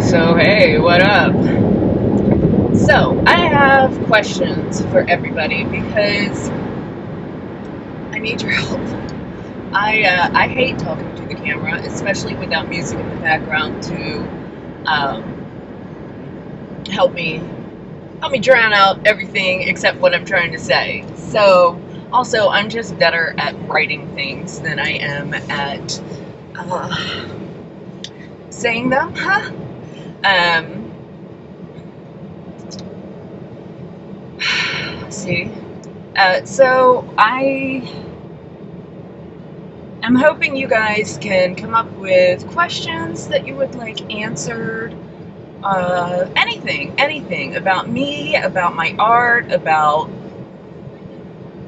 So, hey, what up? So, I have questions for everybody because I need your help. I hate talking to the camera, especially without music in the background to help me drown out everything except what I'm trying to say. So, also, I'm just better at writing things than I am at saying them. Huh? Um, let's see. So I'm hoping you guys can come up with questions that you would like answered. Anything about me, about my art, about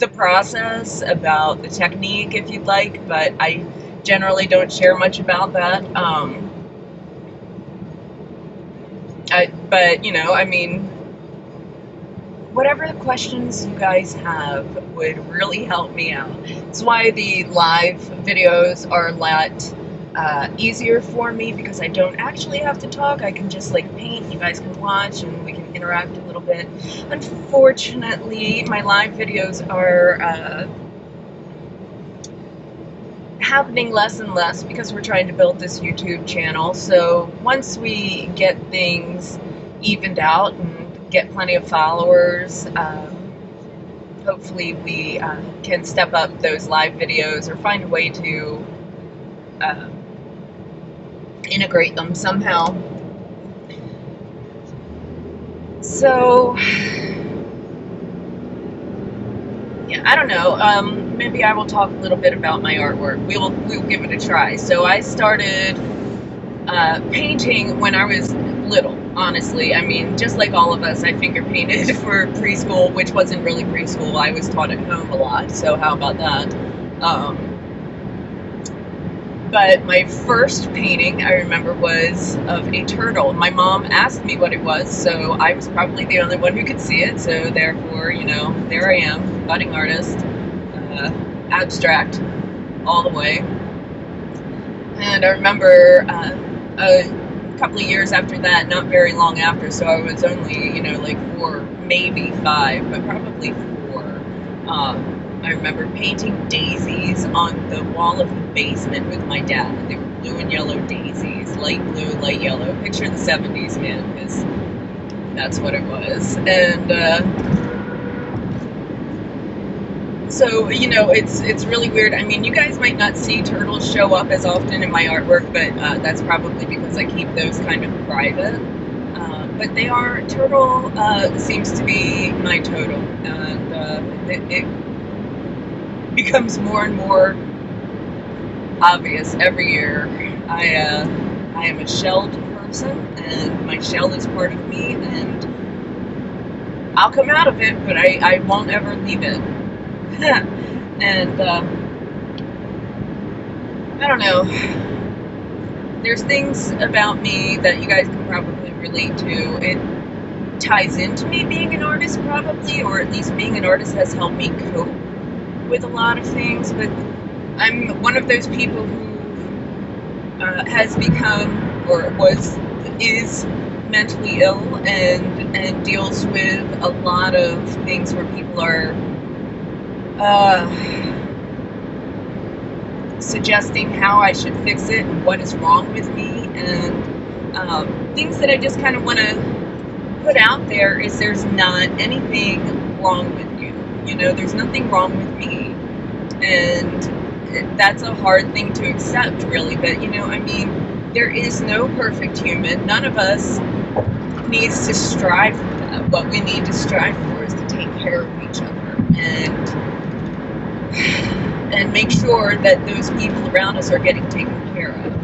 the process, about the technique if you'd like, but I generally don't share much about that. But, whatever the questions you guys have would really help me out. It's why the live videos are a lot easier for me because I don't actually have to talk. I can just paint, you guys can watch, and we can interact a little bit. Unfortunately, my live videos are happening less and less because we're trying to build this YouTube channel. So once we get things evened out and get plenty of followers, hopefully we can step up those live videos or find a way to integrate them somehow. So yeah, I don't know. Maybe I will talk a little bit about my artwork. We'll give it a try. So I started painting when I was little, honestly. I mean, just like all of us, I finger painted for preschool, which wasn't really preschool. I was taught at home a lot, so how about that? But my first painting, I remember, was of a turtle. My mom asked me what it was, so I was probably the only one who could see it, so therefore, there I am, budding artist, abstract, all the way. And I remember a couple of years after that, not very long after, so I was only, 4, maybe 5, but probably 4. I remember painting daisies on the wall of the basement with my dad. They were blue and yellow daisies, light blue, light yellow. Picture the 70s, man, because that's what it was. And so, it's really weird. I mean, you guys might not see turtles show up as often in my artwork, but that's probably because I keep those kind of private. But turtle seems to be my totem, and it becomes more and more obvious every year. I am a shelled person, and my shell is part of me, and I'll come out of it, but I won't ever leave it. And I don't know. There's things about me that you guys can probably relate to. It ties into me being an artist, probably, or at least being an artist has helped me cope with a lot of things. But I'm one of those people who has become or is mentally ill and deals with a lot of things where people are suggesting how I should fix it and what is wrong with me, and things that I just kind of want to put out there is there's not anything wrong with you. There's nothing wrong with me, and that's a hard thing to accept, really. But there is no perfect human. None of us needs to strive for that. What we need to strive for is to take care of each other and make sure that those people around us are getting taken care of.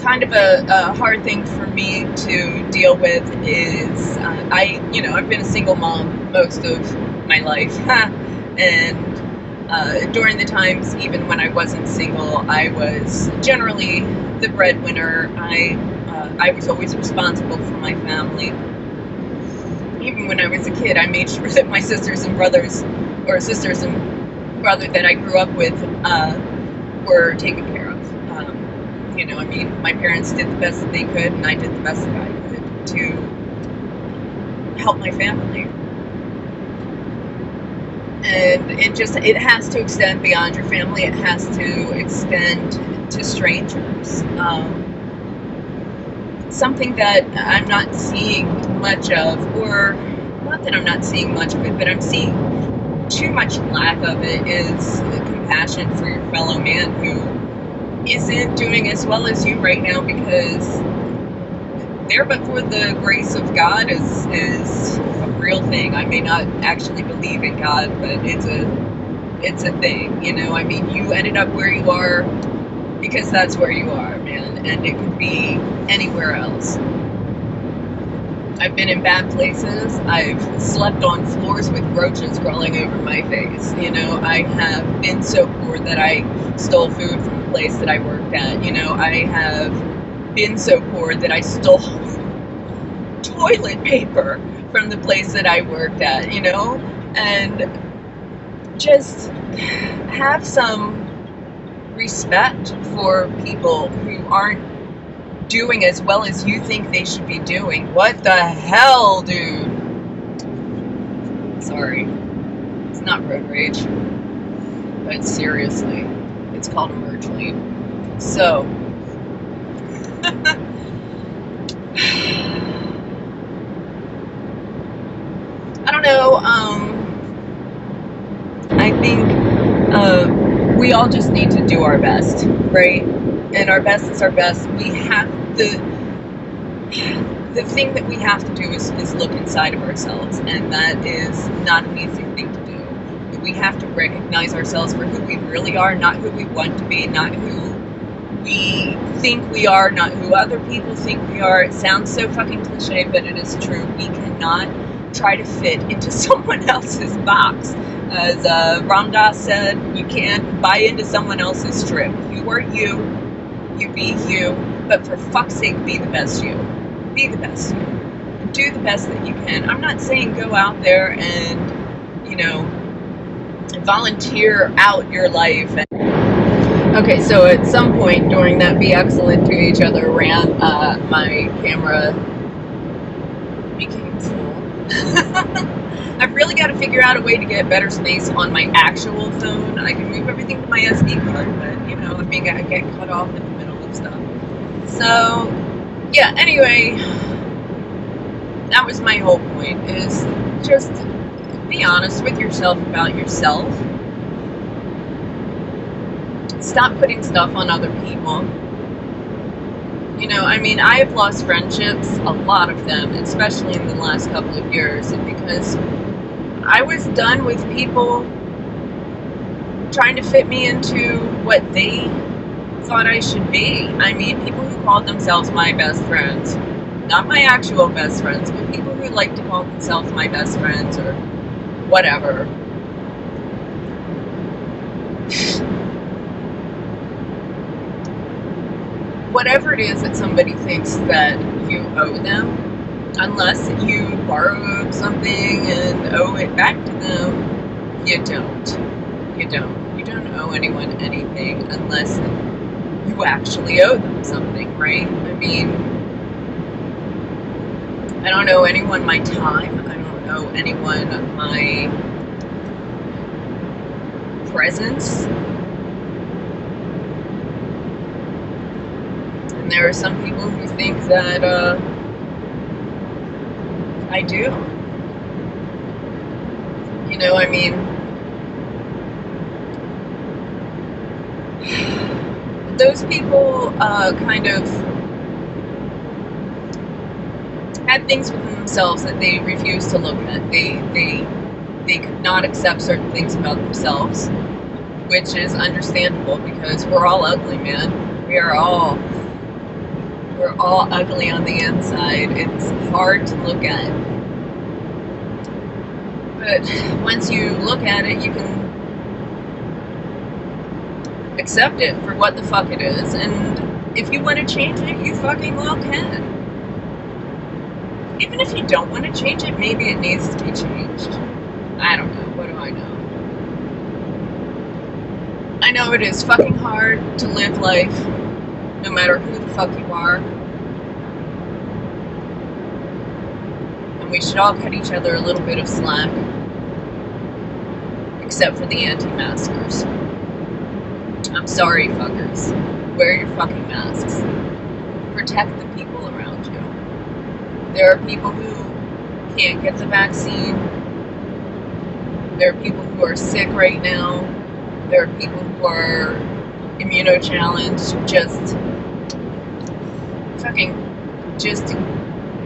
Kind of a hard thing for me to deal with is I've been a single mom most of my life, and during the times even when I wasn't single, I was generally the breadwinner. I was always responsible for my family. Even when I was a kid, I made sure that my sisters and brother that I grew up with were taken care of. You know, I mean, my parents did the best that they could, and I did the best that I could to help my family. And it has to extend beyond your family. It has to extend to strangers. Something that I'm not seeing much of, or not that I'm not seeing much of it, but I'm seeing too much lack of it, is compassion for your fellow man who isn't doing as well as you right now, because there but for the grace of God is a real thing. I may not actually believe in God, but it's a thing, you know. I mean, you ended up where you are because that's where you are, man, and it could be anywhere else. I've been in bad places. I've slept on floors with roaches crawling over my face. You know, I have been so poor that I stole food from the place that I worked at. You know, I have been so poor that I stole toilet paper from the place that I worked at, you know? And just have some respect for people who aren't doing as well as you think they should be doing. What the hell, dude? Sorry. It's not road rage. But seriously, it's called a merge lane. So, I don't know, I think we all just need to do our best, right? And our best is our best. We have the thing that we have to do is look inside of ourselves, and that is not an easy thing to do. We have to recognize ourselves for who we really are, not who we want to be, not who we think we are, not who other people think we are. It sounds so fucking cliche, but it is true. We cannot try to fit into someone else's box. As Ram Dass said, you can't buy into someone else's trip. You are you, you be you, but for fuck's sake, be the best you. Be the best you. Do the best that you can. I'm not saying go out there and, you know, volunteer out your life. Okay, so at some point during that Be Excellent to Each Other rant, my camera became full. I've really got to figure out a way to get better space on my actual phone. I can move everything to my SD card, but, you know, I mean, I get cut off in the middle of stuff. So, yeah, anyway, that was my whole point, is just be honest with yourself about yourself. Stop putting stuff on other people. You know, I mean, I have lost friendships, a lot of them, especially in the last couple of years, because I was done with people trying to fit me into what they thought I should be. I mean, people who called themselves my best friends. Not my actual best friends, but people who like to call themselves my best friends or whatever. Whatever it is that somebody thinks that you owe them, unless you borrowed something and owe it back to them, you don't. You don't. You don't owe anyone anything unless you actually owe them something, right? I mean, I don't owe anyone my time. I don't owe anyone my presence. And there are some people who think that I do. You know, I mean, those people kind of had things within themselves that they refused to look at. They could not accept certain things about themselves, which is understandable because we're all ugly, man. We're all ugly on the inside. It's hard to look at. But once you look at it, you can accept it for what the fuck it is. And if you want to change it, you fucking well can. Even if you don't want to change it, maybe it needs to be changed. I don't know. What do I know? I know it is fucking hard to live life no matter who the fuck you are. And we should all cut each other a little bit of slack, except for the anti-maskers. I'm sorry, fuckers. Wear your fucking masks. Protect the people around you. There are people who can't get the vaccine. There are people who are sick right now. There are people who are immuno-challenged. Just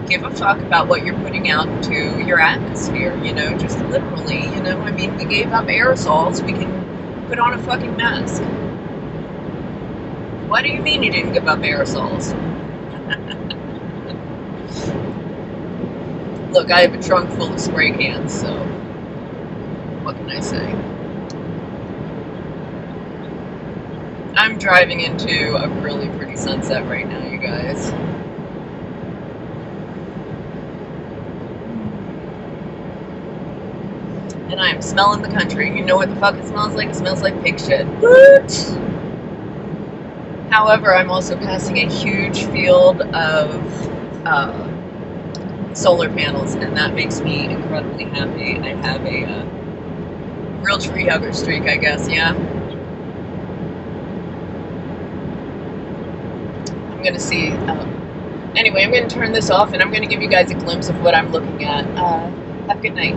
give a fuck about what you're putting out into your atmosphere, just literally, I mean, we gave up aerosols, we can put on a fucking mask. What do you mean you didn't give up aerosols? Look, I have a trunk full of spray cans, so what can I say? I'm driving into a really pretty sunset right now, you guys. And I am smelling the country. You know what the fuck it smells like? It smells like pig shit. What? However, I'm also passing a huge field of solar panels, and that makes me incredibly happy. I have a real tree hugger streak, I guess, yeah. I'm going to see. Anyway, I'm going to turn this off, and I'm going to give you guys a glimpse of what I'm looking at. Have a good night.